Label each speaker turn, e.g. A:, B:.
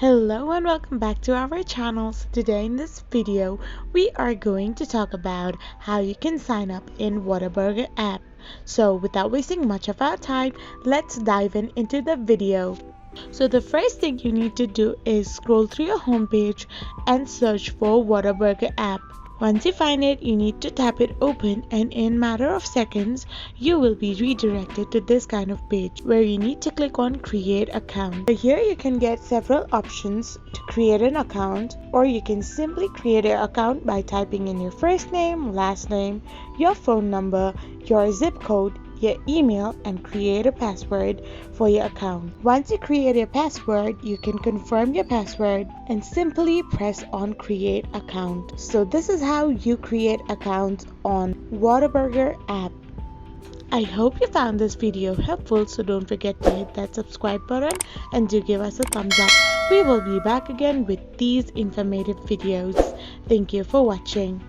A: Hello and welcome back to our channel. So today in this video we are going to talk about how you can sign up in Whataburger app. So without wasting much of our time, let's dive into the video. So the first thing you need to do is scroll through your homepage and search for Whataburger app. Once you find it, you need to tap it open, and in matter of seconds you will be redirected to this kind of page where you need to click on create account. So here you can get several options to create an account, or you can simply create an account by typing in your first name, last name, your phone number, your zip code, your email, and create a password for your account. Once you create your password, you can confirm your password and simply press on create account. So this is how you create accounts on Whataburger app. I hope you found this video helpful, so don't forget to hit that subscribe button and do give us a thumbs up. We will be back again with these informative videos. Thank you for watching.